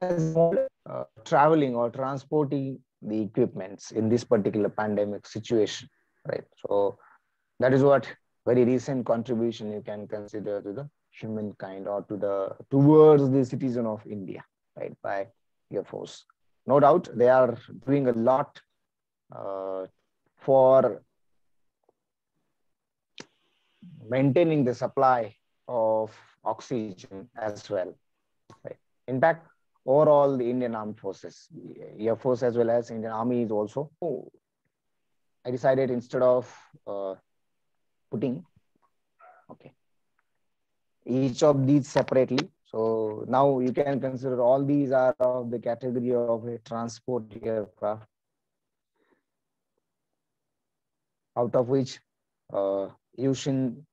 has traveling or transporting the equipments in this particular pandemic situation, right? So that is what very recent contribution you can consider to the humankind or to the towards the citizen of India, right? By Air Force. No doubt they are doing a lot for maintaining the supply of oxygen as well. Right. In fact, overall, the Indian Armed Forces, Air Force as well as Indian Army is also. I decided instead of putting okay each of these separately. So now you can consider all these are of the category of a transport aircraft, out of which Yushin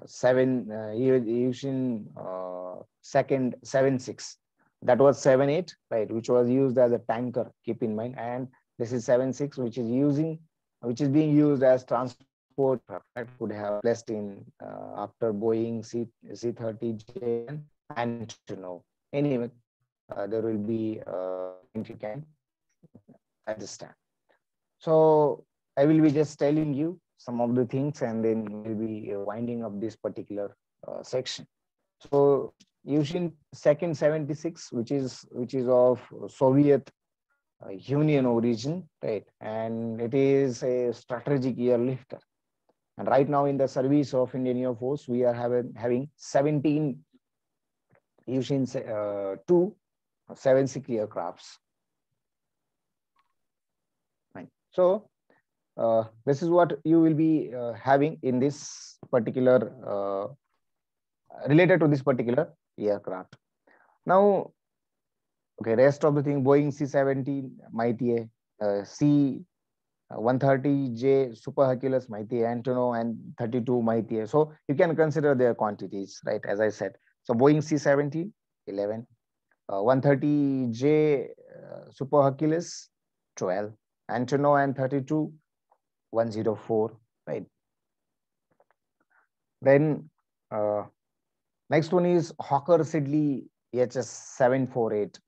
Yushin second 7.6. That was 7.8, right, which was used as a tanker, keep in mind. And this is 7.6, which is being used as transport that could have placed in after Boeing C-30J and Antonov. Anyway, there will be you can understand. So I will be just telling you some of the things, and then we'll be winding up this particular section. So Yushin second 76, which is of Soviet Union origin, right? And it is a strategic airlifter. And right now in the service of Indian Air Force, we are having 17 Yushin 2 7.6 aircrafts. Right. So this is what you will be having in this particular related to this particular aircraft. Now, okay, rest of the thing, Boeing C-17 Mighty C-130J Super Hercules Mighty Antonov and 32 Mighty. So you can consider their quantities, right? As I said, so Boeing C-17 11, 130J Super Hercules 12, Antonov and 32 104, right? Then next one is Hawker Siddeley HS 748.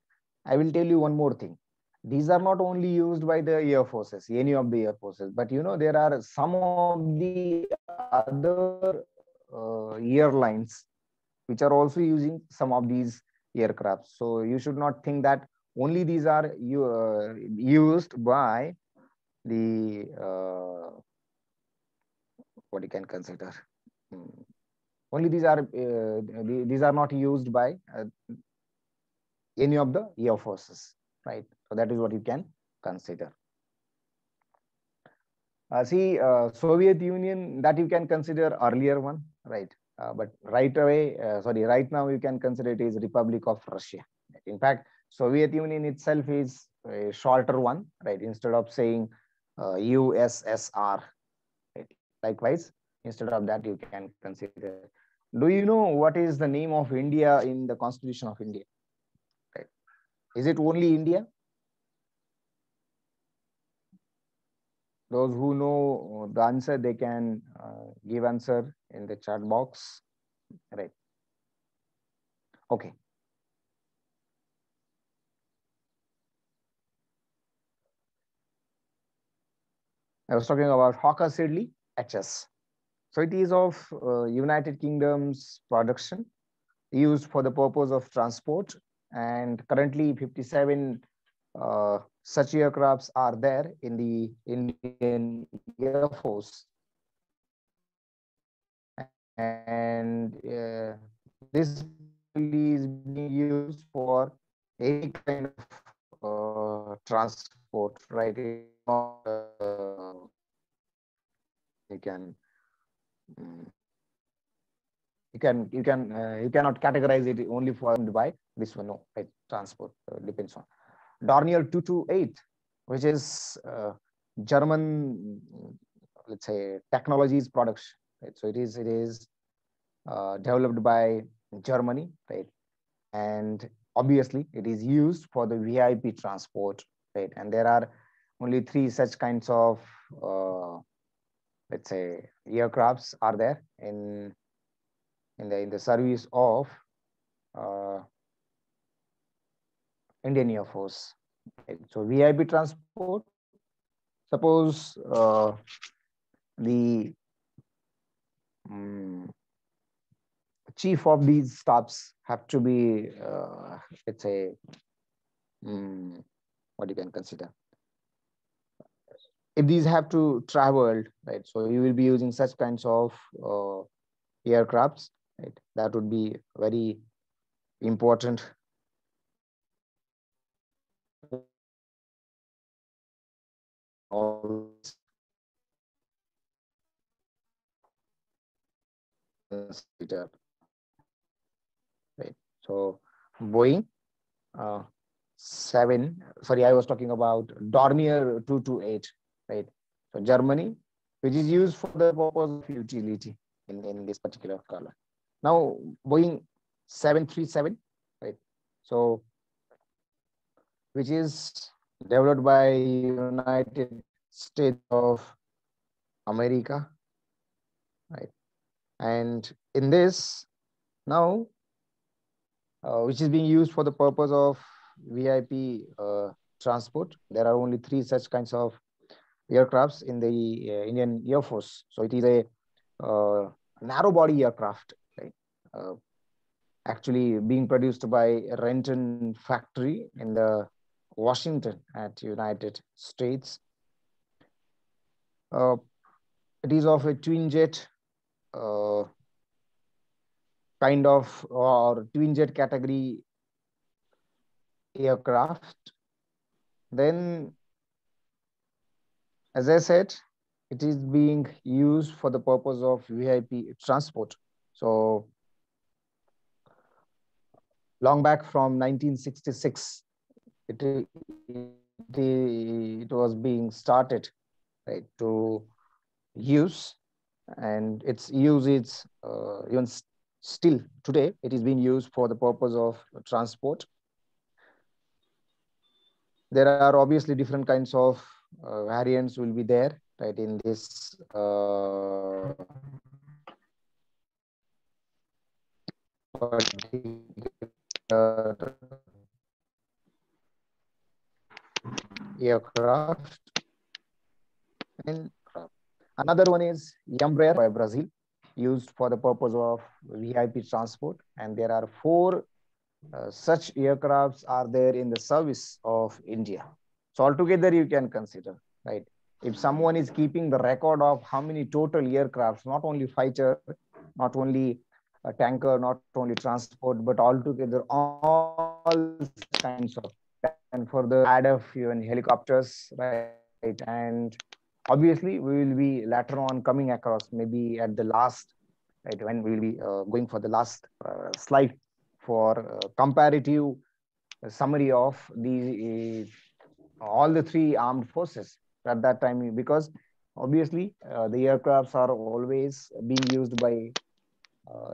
I will tell you one more thing. These are not only used by the Air Forces, any of the Air Forces, but you know, there are some of the other airlines which are also using some of these aircraft. So you should not think that only these are used by the what you can consider. Only these are not used by any of the Air Forces, right? So that is what you can consider. See, Soviet Union, that you can consider earlier one, right? But right now you can consider it is Republic of Russia. In fact, Soviet Union itself is a shorter one, right? Instead of saying USSR, right? Likewise, instead of that, you can consider. Do you know what is the name of India in the Constitution of India? Right? Is it only India? Those who know the answer, they can give answer in the chat box, right? Okay. I was talking about Hawker Siddeley HS. So it is of United Kingdom's production, used for the purpose of transport, and currently 57 such aircrafts are there in the Indian Air Force. And this is being used for any kind of transport, right? You can you cannot categorize it only formed by this one. No, right? Transport depends on Dornier 228, which is German, let's say, technologies products, right? So it is developed by Germany, right? And obviously it is used for the VIP transport, right? And there are only 3 such kinds of let's say aircrafts are there in the service of Indian Air Force. Right? So VIP transport, suppose the um, chief of these staffs have to be, let's say, what you can consider. If these have to travel, right, so you will be using such kinds of aircrafts, right? That would be very important. All right. So Boeing 7, sorry, I was talking about Dornier 228, right? So Germany, which is used for the purpose of utility in this particular color. Now Boeing 737, right? So which is developed by United States of America, right? And in this now, which is being used for the purpose of VIP transport. There are only 3 such kinds of aircrafts in the Indian Air Force. So it is a narrow body aircraft, right? Uh, Actually being produced by Renton factory in the Washington at United States. It is of a twin jet uh, kind of, or twin jet category aircraft. Then, as I said, it is being used for the purpose of VIP transport. So long back from 1966, it was being started, right, to use, and its use is even still today, it is being used for the purpose of transport. There are obviously different kinds of variants will be there, right, in this aircraft. And another one is Embraer by Brazil, used for the purpose of VIP transport. And there are 4 such aircrafts are there in the service of India. So altogether, you can consider, right? If someone is keeping the record of how many total aircrafts, not only fighter, not only a tanker, not only transport, but altogether all kinds of, and further add a few helicopters, right? And obviously, we will be later on coming across, maybe at the last, right, when we will be going for the last slide for comparative summary of the all the 3 armed forces at that time, because obviously the aircrafts are always being used by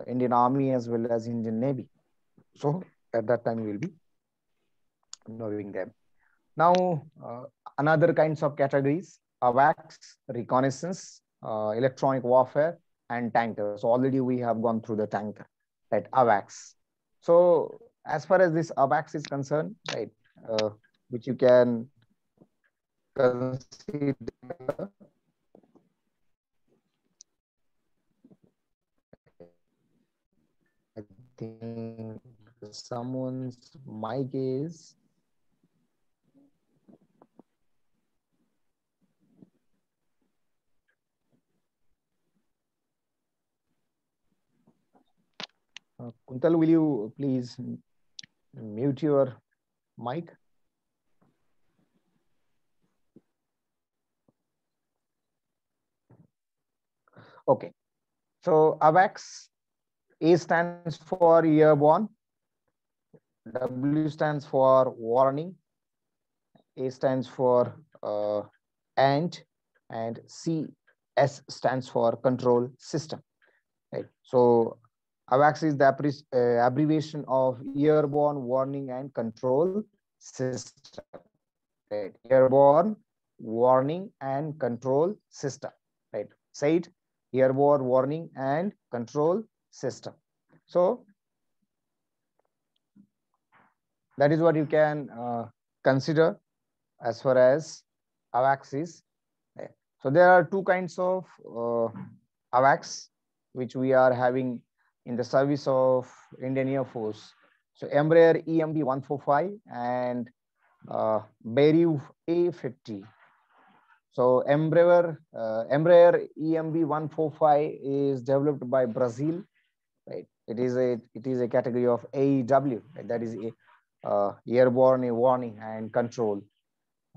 Indian Army as well as Indian Navy. So at that time we will be knowing them. Now another kinds of categories: AWACS, reconnaissance, electronic warfare, and tankers. So already we have gone through the tanker, right? AWACS. So as far as this AWACS is concerned, right, which you can consider, I think someone's mic is Kuntal, will you please mute your mic? Okay. So AWACS, A stands for airborne, W stands for warning, A stands for and CS stands for control system. Right. So AWACS is the abbreviation of airborne warning and control system. Right. Airborne warning and control system. Right. Say it: airborne warning and control system. So that is what you can consider as far as AWACS is. So there are two kinds of AWACS which we are having in the service of Indian Air Force. So Embraer EMB 145 and Beiriu A50. So Embraer EMB 145 is developed by Brazil, right? It is a category of AEW, right? That is airborne warning and control.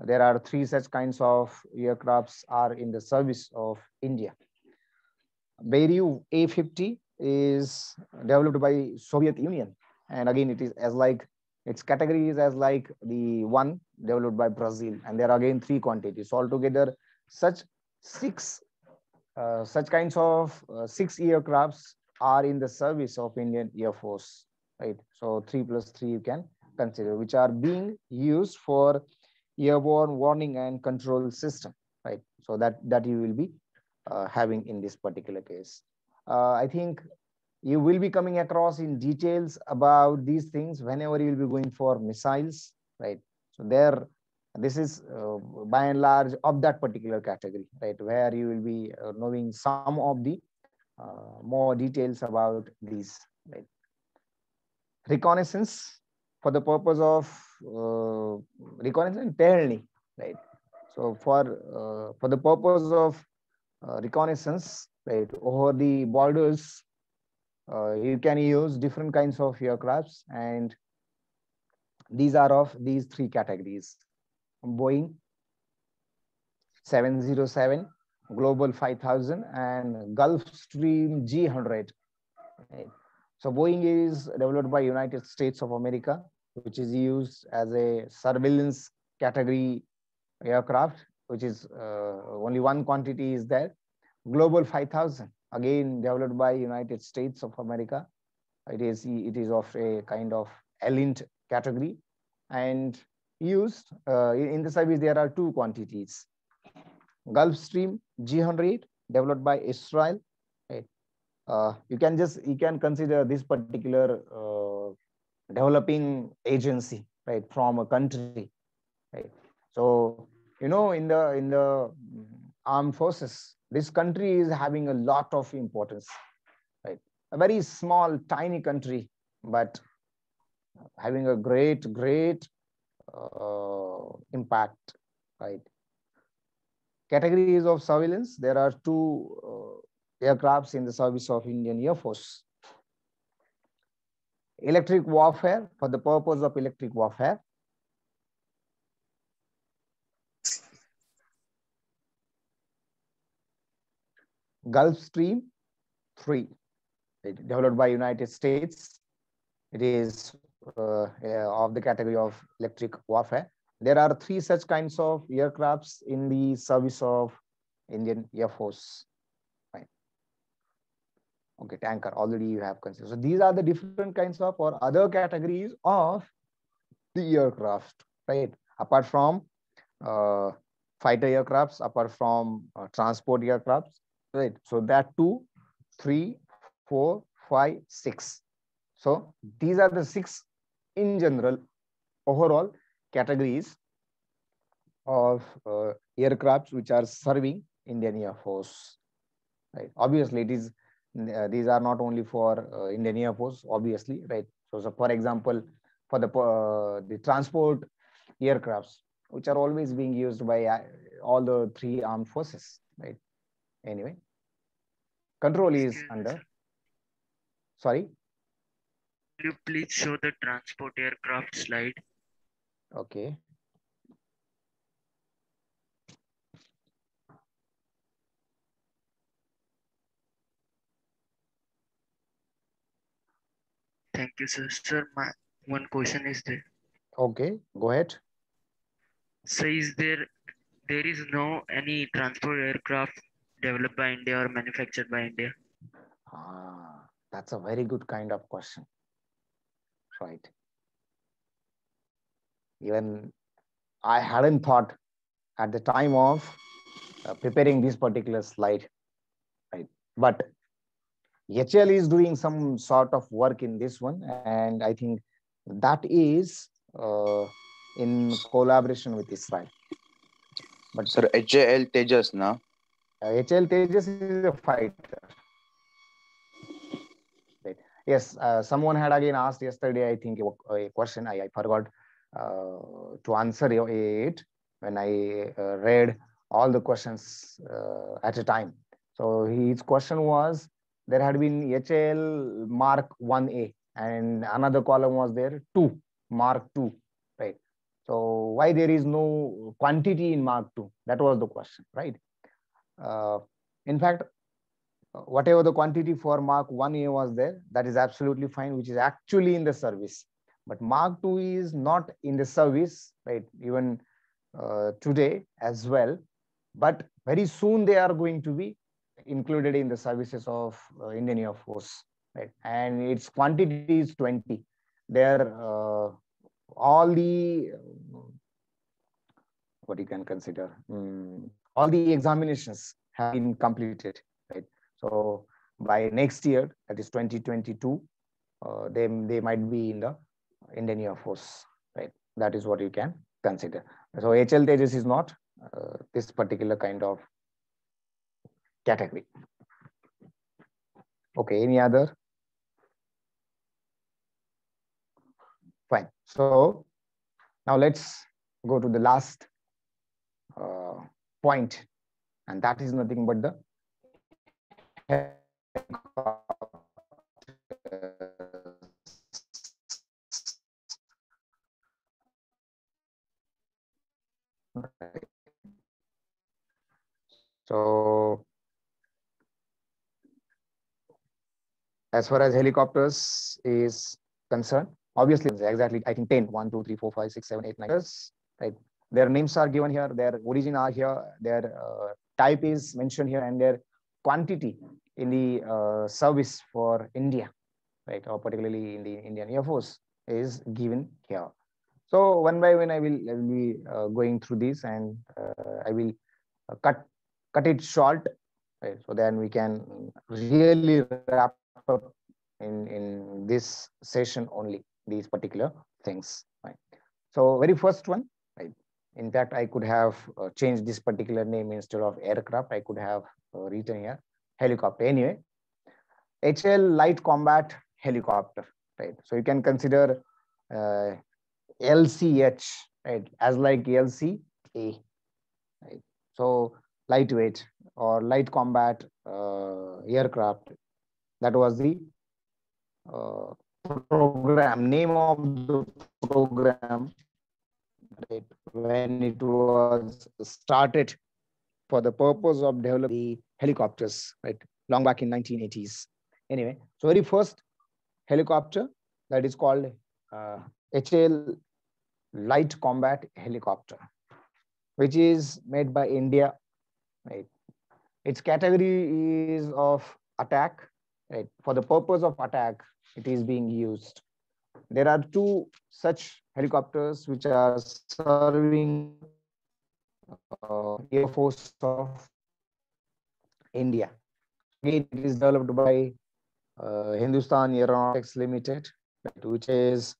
There are three such kinds of aircrafts are in the service of India. Beiriu A50 is developed by Soviet Union, and again it is as like its category is as like the one developed by Brazil, and there are again three quantities. So altogether, such kinds of six aircrafts are in the service of Indian Air Force, right? So 3 plus 3 you can consider, which are being used for airborne warning and control system, right? So that you will be having in this particular case. I think you will be coming across in details about these things whenever you will be going for missiles, right? So this is by and large of that particular category, right? Where you will be knowing some of the more details about these, right? Reconnaissance for the purpose of reconnaissance internally, right? So for the purpose of reconnaissance, right, over the borders, you can use different kinds of aircrafts, and these are of these three categories: Boeing 707, Global 5000, and Gulfstream G100. Right? So Boeing is developed by United States of America, which is used as a surveillance category aircraft, which is only one quantity is there. Global 5000, again developed by United States of America. It is of a kind of elite category, and used in the service. There are two quantities: Gulfstream G100 developed by Israel. Right? You can consider this particular developing agency, right, from a country, right? So in the armed forces, this country is having a lot of importance, right? A very small tiny country, but having a great impact, right? Categories of surveillance: there are two aircrafts in the service of Indian Air Force. Electric warfare, for the purpose of electric warfare. Gulfstream 3, developed by United States. It is of the category of electric warfare. There are three such kinds of aircrafts in the service of Indian Air Force. Right. Okay, tanker already you have considered. So these are the different kinds of or other categories of the aircraft, right? Apart from fighter aircrafts, apart from transport aircrafts, right? So that 2, 3, 4, 5, 6. So these are the 6 in general overall categories of aircrafts which are serving Indian Air Force. Right. Obviously, it is these are not only for Indian Air Force, obviously, right? So for example, for the transport aircrafts, which are always being used by all the 3 armed forces, right? Anyway, control is under. Sorry. Will you please show the transport aircraft slide? Okay. Thank you, sir. Sir, my one question is there. Okay, go ahead. So is there is no any transport aircraft developed by India or manufactured by India? That's a very good kind of question. Right. Even I hadn't thought at the time of preparing this particular slide, right? But HL is doing some sort of work in this one, and I think that is in collaboration with Israel. But Sir, HAL Tejas, na? HL Tejas is a fighter. Right. Yes, someone had again asked yesterday, I think, a question. I forgot to answer it when I read all the questions at a time. So his question was, there had been HAL Mark 1A and another column was there 2, Mark 2, right? So why there is no quantity in Mark 2? That was the question, right? In fact, whatever the quantity for Mark 1A was there, that is absolutely fine, which is actually in the service. But Mark 2 is not in the service, right? Even today as well. But very soon they are going to be included in the services of Indian Air Force, right? And its quantity is 20. There, all the what you can consider, all the examinations have been completed, right? So by next year, that is 2022, they might be in the Indian Air Force, right? That is what you can consider. So HL Tejas is not this particular kind of category. Okay, any other? Fine. So now let's go to the last point, and that is nothing but the so as far as helicopters is concerned, obviously exactly I think 10, 1, 2, 3, 4, 5, 6, 7, 8, 9, right? Their names are given here, their origin are here, their type is mentioned here, and their quantity in the service for India, right, or particularly in the Indian Air Force is given here. So one by one I will be going through this, and I will cut it short, right? So then we can really wrap up in this session only these particular things, right? So very first one, right? In fact, I could have changed this particular name. Instead of aircraft, I could have written here helicopter. Anyway, HL Light Combat Helicopter, right? So you can consider LCH, right, as like LCA, right? So lightweight or light combat aircraft. That was the program, name of the program, right, when it was started for the purpose of developing the helicopters, right, long back in 1980s. Anyway, so very first helicopter, that is called HAL Light Combat Helicopter, which is made by India, right? Its category is of attack, right? For the purpose of attack, it is being used. There are two such helicopters which are serving Air Force of India. Again, it is developed by Hindustan Aeronautics Limited, right, which is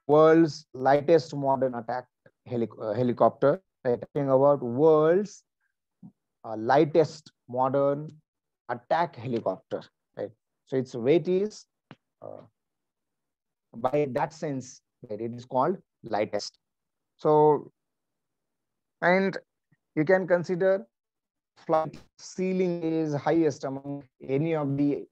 world's lightest modern attack helicopter. Right, talking about world's lightest modern attack helicopter, right? So its weight is, by that sense, right, it is called lightest. So, and you can consider flight ceiling is highest among any of the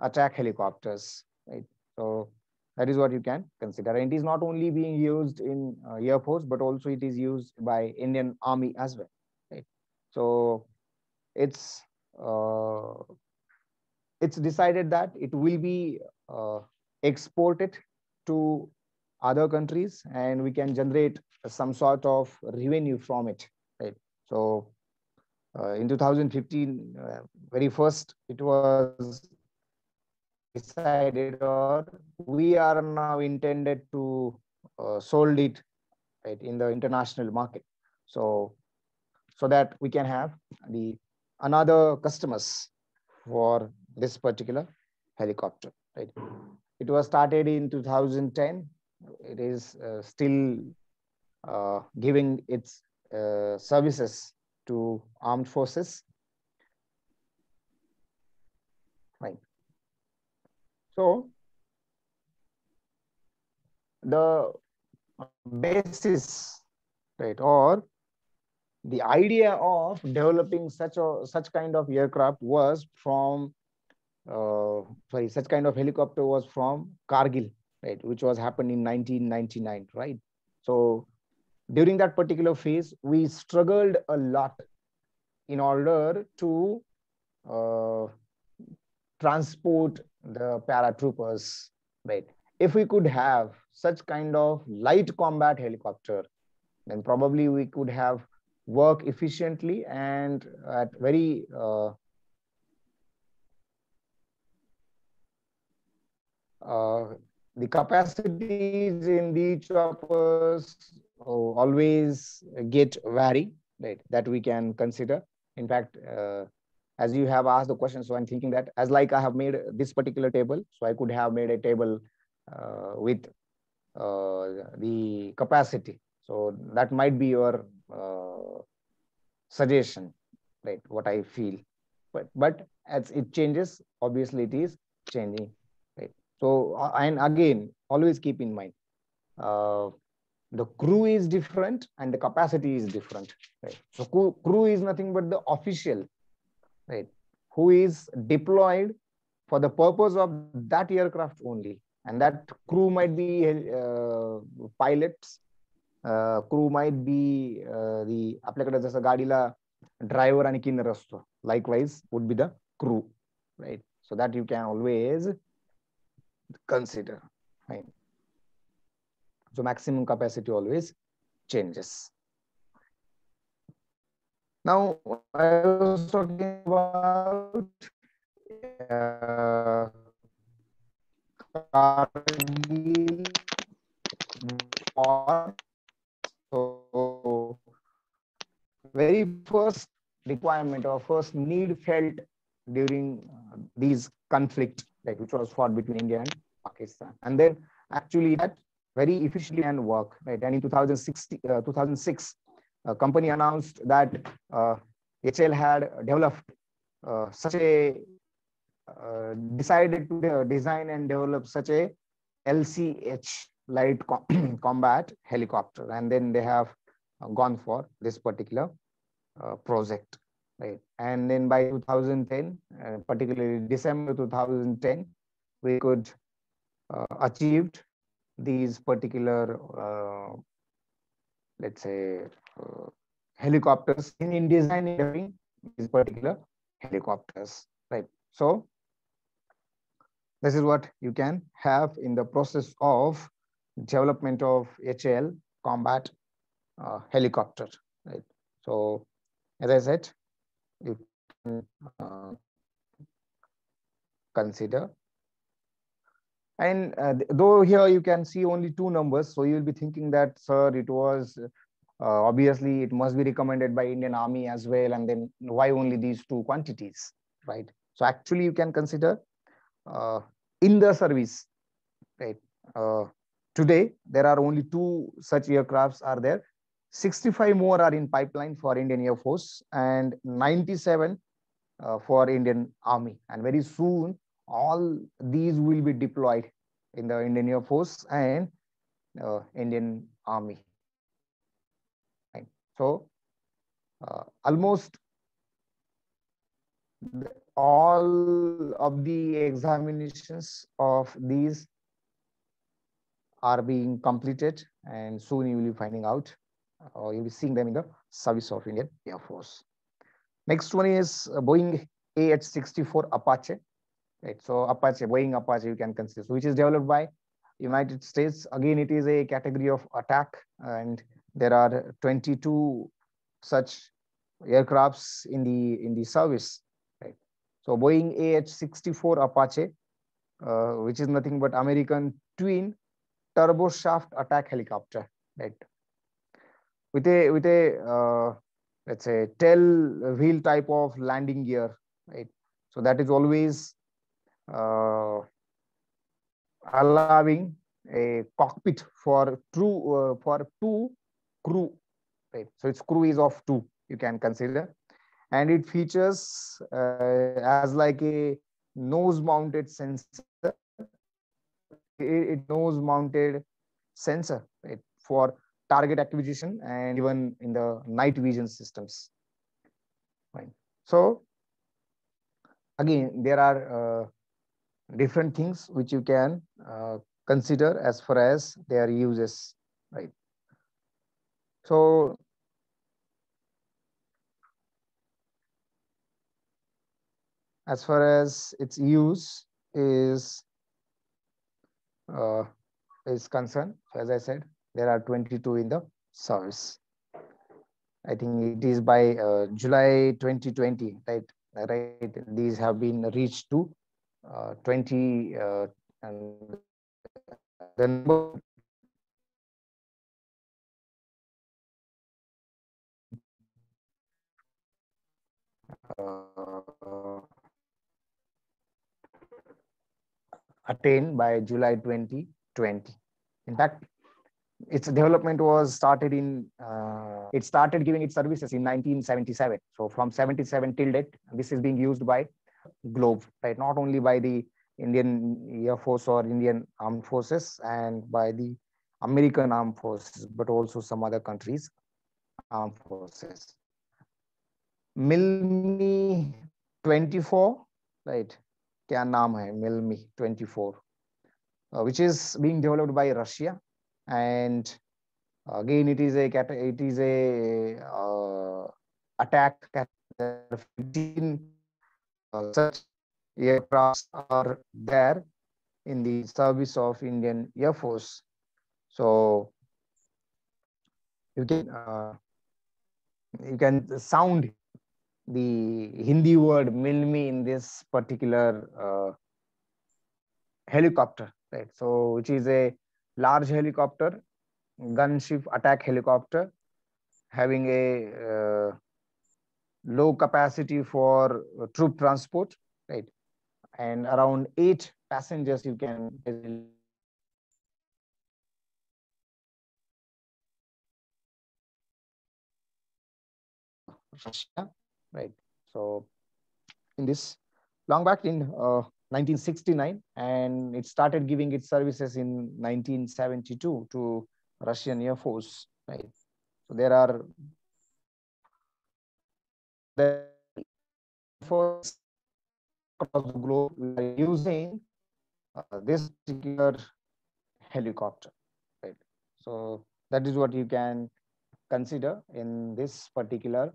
attack helicopters, right? So that is what you can consider. And it is not only being used in Air Force, but also it is used by Indian Army as well, right? So it's decided that it will be exported to other countries, and we can generate some sort of revenue from it, right? So in 2015, very first, it was decided, or we are now intended to sold it, right, in the international market. So that we can have the another customers for this particular helicopter, right? It was started in 2010, it is still giving its services to armed forces. Right. So the basis, right, or the idea of developing such kind of aircraft was from such kind of helicopter was from Kargil, right, which was happened in 1999, right? So during that particular phase, we struggled a lot in order to uh, transport the paratroopers, right? If we could have such kind of light combat helicopter, then probably we could have work efficiently and at very the capacities in the choppers always get vary, right? That we can consider. In fact, as you have asked the question, so I'm thinking that as like I have made this particular table, so I could have made a table with the capacity. So that might be your suggestion, right? What I feel, but as it changes, obviously it is changing, right? So and again, always keep in mind, the crew is different and the capacity is different, right? So crew is nothing but the official, right, who is deployed for the purpose of that aircraft only, and that crew might be pilots, crew might be the आपल्याकडे जसं गाडीला driver आणि किन्नर असतो, likewise would be the crew, right? So that you can always consider, right? So maximum capacity always changes. Now I was talking about Kargil war. So very first requirement or first need felt during these conflict, like which was fought between India and Pakistan, and then actually that very efficiently and work, right? And in 2006, a company announced that HL had developed such a decided to design and develop such a LCH, light combat helicopter, and then they have gone for this particular project, right? And then by 2010, particularly December 2010, we could achieved these particular, let's say, helicopters in designing these particular helicopters, right? So this is what you can have in the process of development of HAL combat helicopter, right? So as I said, you can consider. And though here you can see only two numbers, so you'll be thinking that, sir, it was obviously it must be recommended by Indian Army as well, and then why only these two quantities, right? So actually you can consider in the service, right? Today there are only two such aircrafts are there. 65 more are in pipeline for Indian Air Force and 97 for Indian Army, and very soon all these will be deployed in the Indian Air Force and Indian Army. Right. So almost all of the examinations of these are being completed, and soon you will be finding out, or you'll be seeing them in the service of Indian Air Force. Next one is Boeing AH-64 Apache. Right, so Apache, Boeing Apache, you can consider, which is developed by United States. Again, it is a category of attack, and there are 22 such aircrafts in the service. Right, so Boeing AH-64 Apache, which is nothing but American twin turboshaft attack helicopter, right? With a let's say tail wheel type of landing gear, right? So that is always allowing a cockpit for two crew, right? So its crew is of two, you can consider, and it features as like a nose mounted sensor. It nose mounted sensor, right, for target acquisition and even in the night vision systems, right? So again, there are different things which you can consider as far as their uses, right? So as far as its use uh, is concerned, so as I said, there are 22 in the service. I think it is by July 2020, right? Right. These have been reached to 20, and the number uh, attained by July 2020. In fact, its development was started in it started giving its services in 1977. So from 77 till date, this is being used by globe, right? Not only by the Indian Air Force or Indian Armed Forces and by the American Armed Forces, but also some other countries' armed forces. Milmi 24, right? क्या नाम है Milmi 24, which is being developed by Russia, and again it is a attack. 15 such aircrafts are there in the service of Indian Air Force. So you can sound the Hindi word "milmi" in this particular helicopter, right? So which is a large helicopter, gunship attack helicopter, having a low capacity for troop transport, right? And around 8 passengers you can Russia, right? So in this long back in 1969, and it started giving its services in 1972 to Russian Air Force, right? So there are the force across the globe we are using this particular helicopter, right? So that is what you can consider in this particular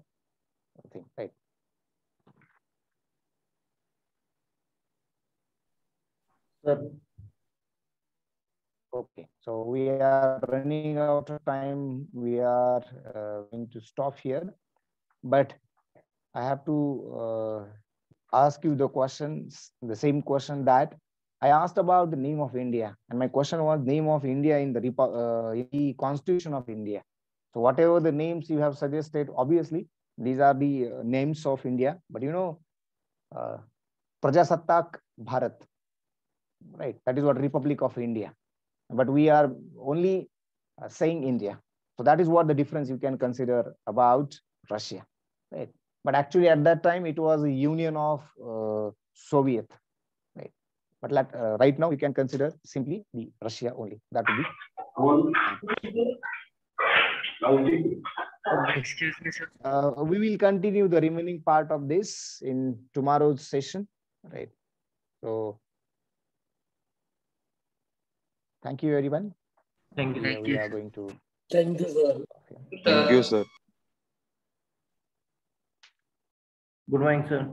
thing, right? Sir, Okay, so we are running out of time. We are going to stop here, but I have to ask you the questions, the same question that I asked about the name of India, and my question was name of India in the Constitution of India. So whatever the names you have suggested, obviously these are the names of India, but you know, Prajasattak Bharat, right? That is what Republic of India, but we are only saying India. So that is what the difference you can consider about Russia, right? But actually at that time it was a union of Soviet, right? But right now you can consider simply the Russia only. That would be. Excuse me, sir. We will continue the remaining part of this in tomorrow's session, right? So thank you, everyone. thank you. Thank We you. are going to. Thank you, sir. Thank you, sir. Good morning, sir.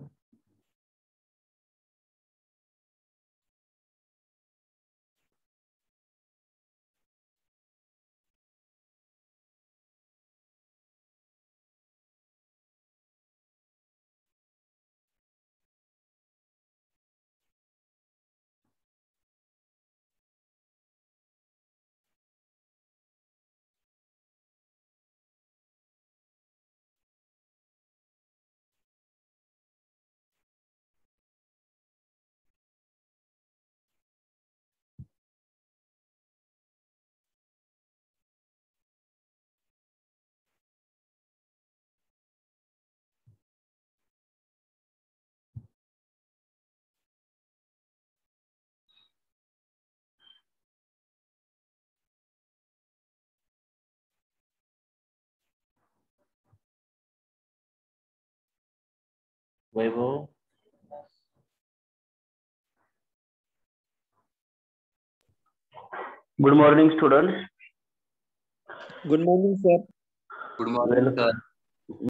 Vaibhav. Good morning, students. Good morning, sir. Good morning, Welcome. sir.